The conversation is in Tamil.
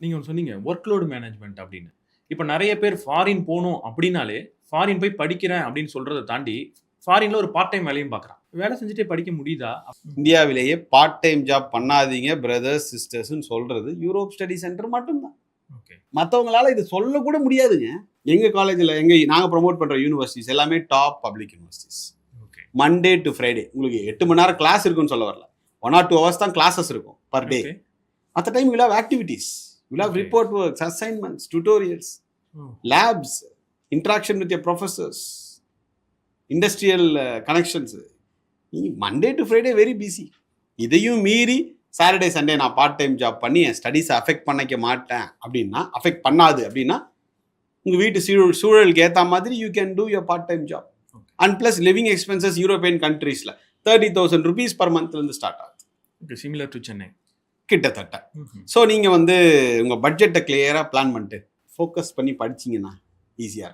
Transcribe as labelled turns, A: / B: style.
A: நீங்க ஒண்ணு சொன்னீங்க, ஒர்க் லோட் மேனேஜ்மென்ட் அப்படின்னு. இப்ப நெறைய பேர் ஃபாரின் போணும் அப்படின்னாலே, ஃபாரின் போய் படிக்கிறேன் அப்படின்னு சொல்றத தாண்டி, ஃபாரின்ல ஒரு பார்ட் டைம் வேலையும் பார்க்குறான். வேலை செஞ்சுட்டே படிக்க முடியுதா?
B: இந்தியாவிலேயே பார்ட் டைம் ஜாப் பண்ணாதீங்க பிரதர்ஸ் சிஸ்டர்ஸ்ன்னு சொல்றது யூரோப் ஸ்டடி சென்டர் மட்டும்தான்.
A: ஓகே.
B: மற்றவங்களால இது சொல்ல கூட முடியாதுங்க. எங்க காலேஜில் நாங்கள் ப்ரொமோட் பண்ற யூனிவர்சிட்டிஸ் எல்லாமே top public universities.
A: Okay.
B: Monday to Friday உங்களுக்கு 8 மணி நேரம் கிளாஸ் இருக்குன்னு சொல்ல வரல. 1 or 2 hours தான் கிளாஸஸ் இருக்கும் per day.
A: Okay.
B: At the time, you'll have activities, you'll have
A: Okay.
B: report works, assignments, tutorials, labs, interaction with your professors, industrial connections. Monday to Friday very busy. இதையும் மீறி சாட்டர்டே சண்டே நான் பார்ட் டைம் ஜாப் பண்ணி என் ஸ்டடீஸை அஃபெக்ட் பண்ணிக்க மாட்டேன் அப்படின்னா, அஃபெக்ட் பண்ணாது அப்படின்னா, உங்கள் வீட்டு சூழலுக்கு ஏற்ற மாதிரி you can do your part time job. And plus living expenses European கண்ட்ரீஸில் 30,000 rupees per monthலேருந்து ஸ்டார்ட் ஆகுது.
A: ஓகே, சிமிலர் டு சென்னை
B: கிட்டத்தட்ட. ஸோ நீங்கள் வந்து உங்கள் பட்ஜெட்டை கிளியராக பிளான் பண்ணிட்டு ஃபோக்கஸ் பண்ணி படிச்சிங்கன்னா ஈஸியாக இருக்கும்.